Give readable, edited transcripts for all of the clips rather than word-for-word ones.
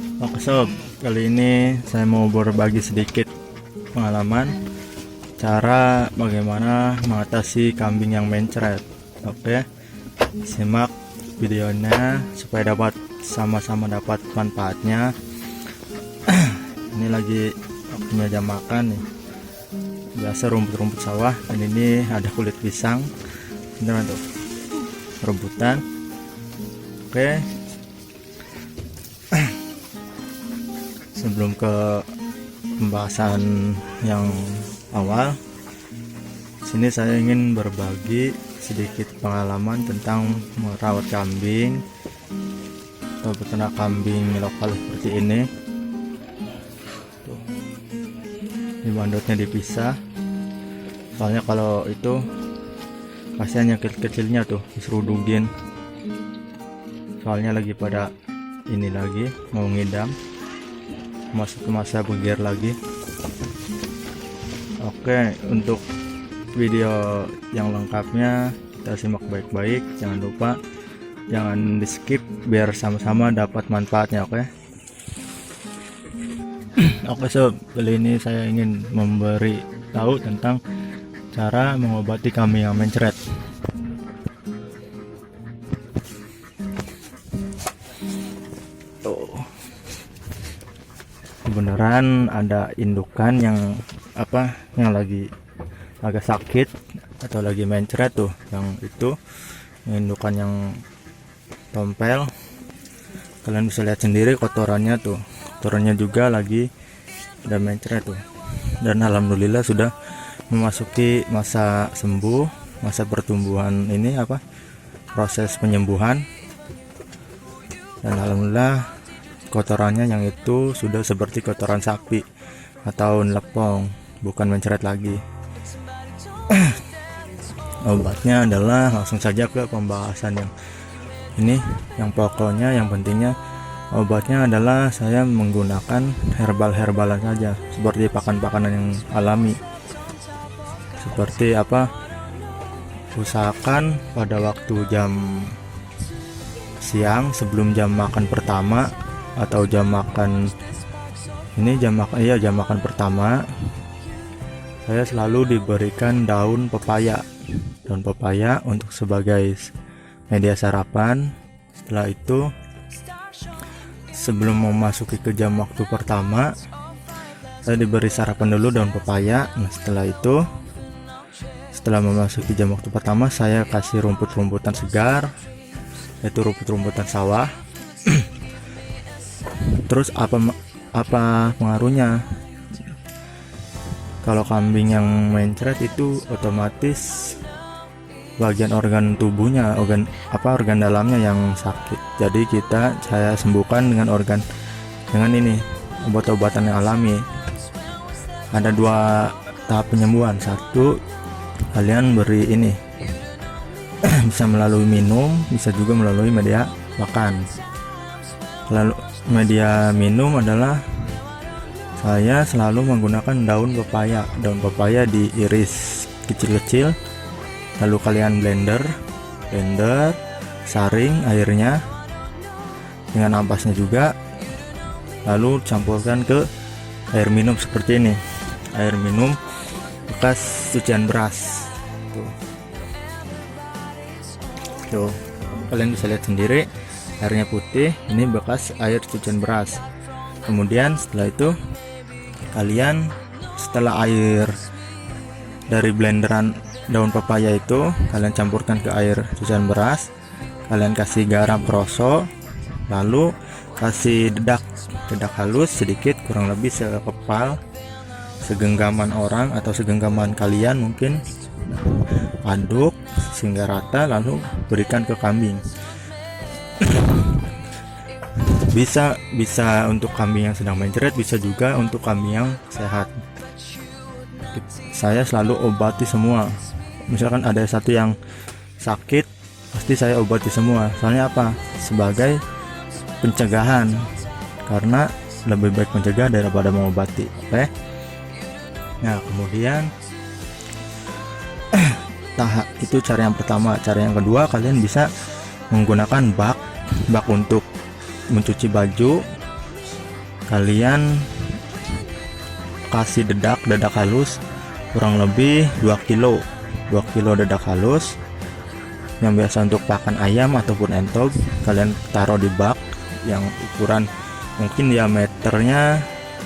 Oke sob, kali ini saya mau berbagi sedikit pengalaman cara bagaimana mengatasi kambing yang mencret. Oke, simak videonya supaya dapat sama-sama dapat manfaatnya. Ini lagi waktunya jam makan nih. Biasa rumput-rumput sawah, dan ini ada kulit pisang. Beneran tuh, rebutan. Oke. Sebelum ke pembahasan yang awal, sini saya ingin berbagi sedikit pengalaman tentang merawat kambing atau beternak kambing lokal seperti ini. Tuh. Ini bandotnya dipisah, soalnya kalau itu kasihan yang kecil-kecilnya tuh diserudugin, soalnya lagi pada ini lagi mau ngidam, masuk ke masa beger lagi. Oke, untuk video yang lengkapnya kita simak baik-baik, jangan lupa jangan di skip biar sama-sama dapat manfaatnya. Oke. Oke sob, kali ini saya ingin memberi tahu tentang cara mengobati kambing yang mencret. Beneran ada indukan yang lagi agak sakit atau lagi mencret tuh, yang itu indukan yang tompel. Kalian bisa lihat sendiri kotorannya tuh, kotorannya juga lagi ada mencret tuh, dan alhamdulillah sudah memasuki masa sembuh, masa pertumbuhan ini proses penyembuhan, dan alhamdulillah kotorannya yang itu sudah seperti kotoran sapi atau lepong, bukan mencret lagi. Obatnya adalah, langsung saja ke pembahasan yang ini, yang pokoknya, yang pentingnya obatnya adalah saya menggunakan herbal-herbalan saja, seperti pakan-pakanan yang alami. Seperti usahakan pada waktu jam siang sebelum jam makan pertama, atau jam makan pertama, saya selalu diberikan daun pepaya untuk sebagai media sarapan. Setelah itu, sebelum memasuki ke jam waktu pertama, saya diberi sarapan dulu daun pepaya. Nah, setelah memasuki jam waktu pertama, saya kasih rumput-rumputan segar, yaitu rumput-rumputan sawah. Terus apa pengaruhnya? Kalau kambing yang mencret itu otomatis bagian organ tubuhnya, organ dalamnya yang sakit. Jadi saya sembuhkan dengan ini, obat-obatan yang alami. Ada 2 tahap penyembuhan. 1, kalian beri ini bisa melalui minum, bisa juga melalui media makan. Lalu media minum adalah saya selalu menggunakan daun pepaya diiris kecil-kecil, lalu kalian blender, saring airnya dengan ampasnya juga, lalu campurkan ke air minum seperti ini, air minum bekas cucian beras. Tuh, kalian bisa lihat sendiri, airnya putih, ini bekas air cucian beras. Kemudian setelah itu setelah air dari blenderan daun pepaya itu kalian campurkan ke air cucian beras, kalian kasih garam kroso, lalu kasih dedak halus sedikit, kurang lebih sekepal, segenggaman orang atau segenggaman kalian mungkin. Aduk sehingga rata, lalu berikan ke kambing. Bisa untuk kambing yang sedang mencret, bisa juga untuk kambing yang sehat. Saya selalu obati semua. Misalkan ada satu yang sakit, pasti saya obati semua. Soalnya sebagai pencegahan, karena lebih baik mencegah daripada mengobati. Oke. Nah, kemudian itu cara yang pertama. Cara yang kedua, kalian bisa menggunakan bak untuk mencuci baju kalian kasih dedak halus kurang lebih 2 kilo dedak halus yang biasa untuk pakan ayam ataupun entok. Kalian taruh di bak yang ukuran mungkin diameternya,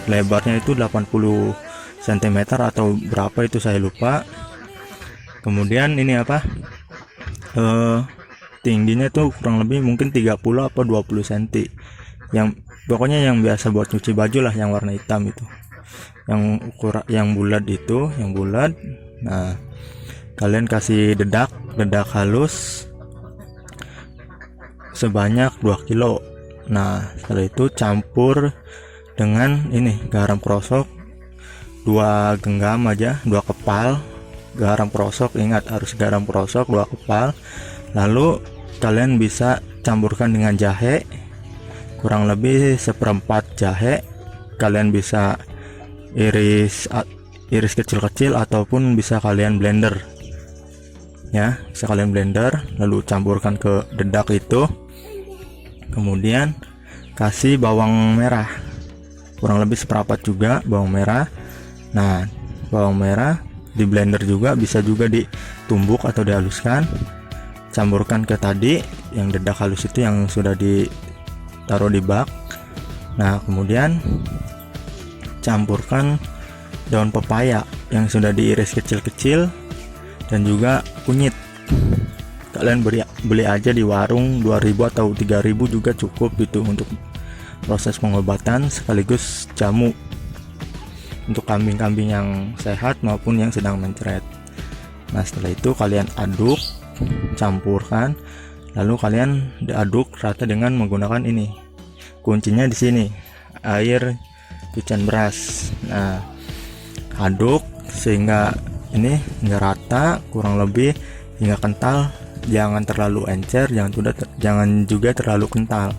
lebarnya itu 80 cm atau berapa itu saya lupa. Kemudian ini apa, tingginya tuh kurang lebih mungkin 30 apa 20 cm, yang pokoknya yang biasa buat cuci baju lah, yang warna hitam itu, yang ukuran yang bulat itu, yang bulat. Nah, kalian kasih dedak halus sebanyak 2 kilo. Nah, setelah itu campur dengan ini garam krosok 2 genggam aja, 2 kepal garam krosok. Ingat, harus garam krosok 2 kepal. Lalu kalian bisa campurkan dengan jahe, kurang lebih 1/4 jahe. Kalian bisa iris kecil-kecil ataupun bisa kalian blender ya, bisa kalian blender, lalu campurkan ke dedak itu. Kemudian kasih bawang merah, kurang lebih 1/4 juga bawang merah. Nah, bawang merah di blender juga, bisa juga ditumbuk atau dihaluskan. Campurkan ke tadi yang dedak halus itu yang sudah ditaruh di bak. Nah, kemudian campurkan daun pepaya yang sudah diiris kecil-kecil dan juga kunyit. Kalian beli aja di warung 2.000 atau 3.000 juga cukup gitu untuk proses pengobatan sekaligus jamu untuk kambing-kambing yang sehat maupun yang sedang mencret. Nah, setelah itu kalian aduk, campurkan, lalu kalian diaduk rata dengan menggunakan ini. Kuncinya di sini, air cucian beras. Nah, aduk sehingga ini hingga rata, kurang lebih hingga kental. Jangan terlalu encer, jangan juga terlalu kental,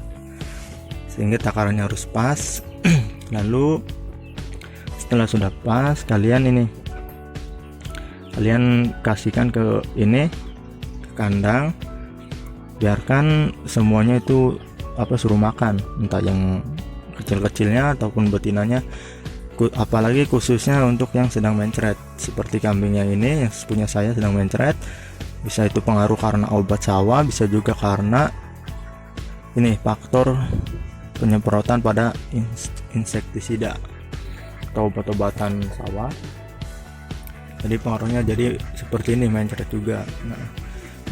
sehingga takarannya harus pas. Lalu setelah sudah pas, kalian kasihkan ke kandang. Biarkan semuanya itu suruh makan, entah yang kecil-kecilnya ataupun betinanya, apalagi khususnya untuk yang sedang mencret seperti kambingnya ini yang punya saya sedang mencret. Bisa itu pengaruh karena obat sawah, bisa juga karena faktor penyemprotan pada insektisida atau obat-obatan sawah. Jadi pengaruhnya jadi seperti ini, mencret juga. Nah,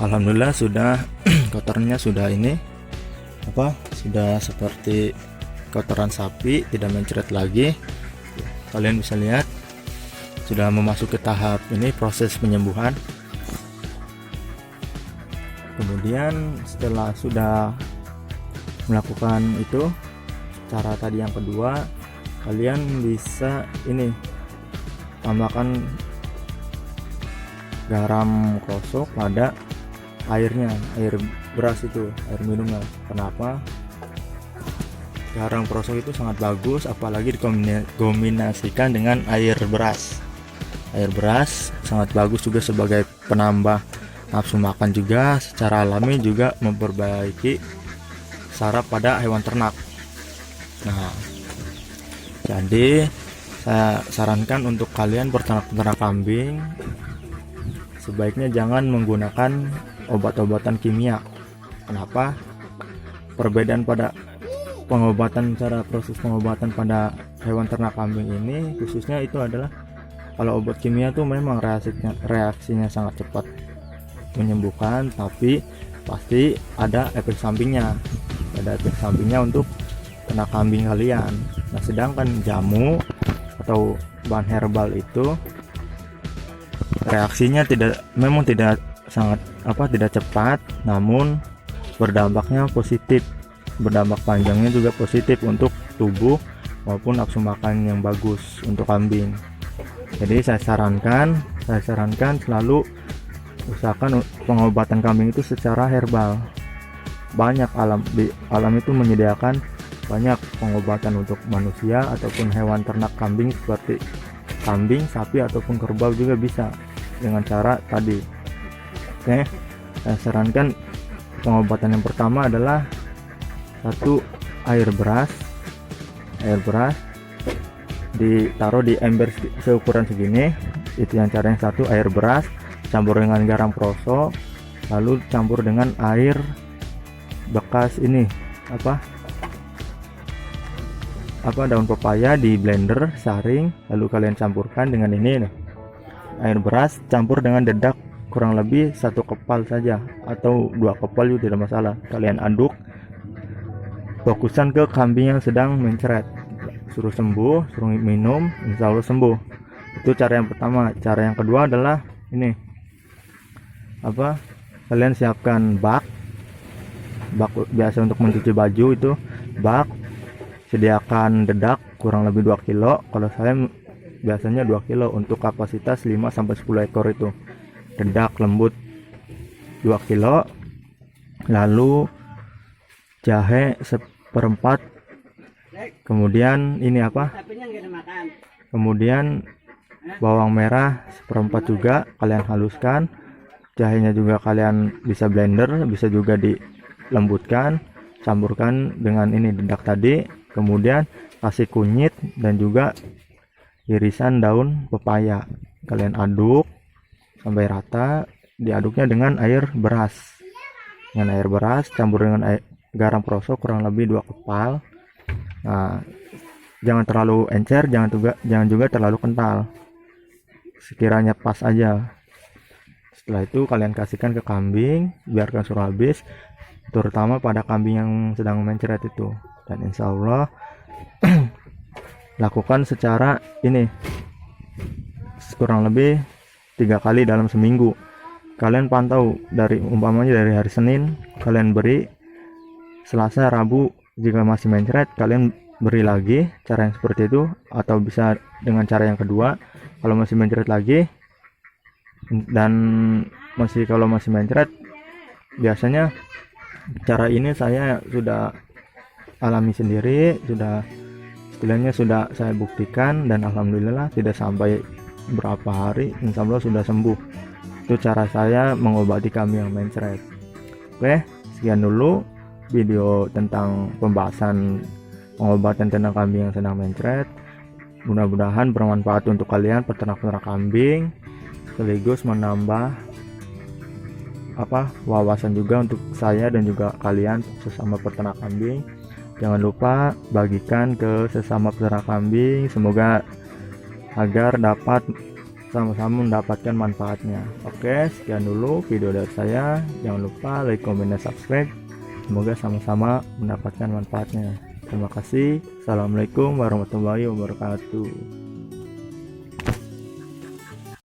alhamdulillah sudah kotorannya sudah sudah seperti kotoran sapi, tidak mencret lagi. Kalian bisa lihat sudah memasuki tahap proses penyembuhan. Kemudian setelah sudah melakukan itu cara tadi yang kedua, kalian bisa tambahkan garam krosok pada airnya, air beras itu, air minumnya. Kenapa? Garam krosok itu sangat bagus, apalagi dikombinasikan dengan air beras. Air beras sangat bagus juga sebagai penambah nafsu makan, juga secara alami juga memperbaiki saraf pada hewan ternak. Nah, jadi saya sarankan untuk kalian peternak kambing sebaiknya jangan menggunakan obat-obatan kimia. Kenapa? Perbedaan pada proses pengobatan pada hewan ternak kambing ini khususnya itu adalah, kalau obat kimia tuh memang reaksinya sangat cepat menyembuhkan, tapi pasti ada efek sampingnya. Untuk ternak kambing kalian. Nah, sedangkan jamu atau bahan herbal itu reaksinya tidak cepat, namun berdampaknya positif. Berdampak panjangnya juga positif untuk tubuh maupun nafsu makan yang bagus untuk kambing. Jadi saya sarankan selalu usahakan pengobatan kambing itu secara herbal. Banyak alam itu menyediakan banyak pengobatan untuk manusia ataupun hewan ternak kambing seperti kambing, sapi ataupun kerbau juga bisa dengan cara tadi. Oke, saya sarankan pengobatan yang pertama adalah 1 air beras air beras ditaruh di ember seukuran segini. Itu yang cara yang satu, air beras campur dengan garam kroso, lalu campur dengan air bekas ini apa daun pepaya di blender saring, lalu kalian campurkan dengan ini nih, air beras campur dengan dedak kurang lebih 1 kepal saja atau 2 kepal juga tidak masalah. Kalian aduk, fokusan ke kambing yang sedang mencret, suruh sembuh, suruh minum, insya Allah sembuh. Itu cara yang pertama. Cara yang kedua adalah ini kalian siapkan bak biasa untuk mencuci baju, itu bak, sediakan dedak kurang lebih 2 kilo. Kalau saya biasanya 2 kilo untuk kapasitas 5-10 ekor. Itu dedak lembut 2 kilo, lalu jahe 1/4, kemudian ini kemudian bawang merah 1/4 juga kalian haluskan. Jahenya juga kalian bisa blender, bisa juga dilembutkan, campurkan dengan ini dedak tadi, kemudian kasih kunyit dan juga irisan daun pepaya. Kalian aduk sampai rata, diaduknya dengan air beras. Dengan air beras campur dengan garam kroso kurang lebih 2 kepal. Nah, jangan terlalu encer, jangan juga terlalu kental, sekiranya pas aja. Setelah itu kalian kasihkan ke kambing, biarkan suruh habis, terutama pada kambing yang sedang mencret itu. Dan insya Allah lakukan secara ini kurang lebih 3 kali dalam seminggu. Kalian pantau umpamanya dari hari Senin kalian beri, Selasa, Rabu jika masih mencret kalian beri lagi, cara yang seperti itu. Atau bisa dengan cara yang kedua, kalau masih mencret lagi dan kalau masih mencret, biasanya cara ini saya sudah alami sendiri, istilahnya sudah saya buktikan, dan alhamdulillah tidak sampai berapa hari insya Allah sudah sembuh. Itu cara saya mengobati kambing yang mencret. Oke, sekian dulu video tentang pembahasan pengobatan tentang kambing yang sedang mencret. Mudah-mudahan bermanfaat untuk kalian peternak-peternak kambing, sekaligus menambah wawasan juga untuk saya dan juga kalian sesama peternak kambing. Jangan lupa bagikan ke sesama peternak kambing, semoga agar dapat sama-sama mendapatkan manfaatnya. Oke, sekian dulu video dari saya. Jangan lupa like, comment, dan subscribe. Semoga sama-sama mendapatkan manfaatnya. Terima kasih. Assalamualaikum warahmatullahi wabarakatuh.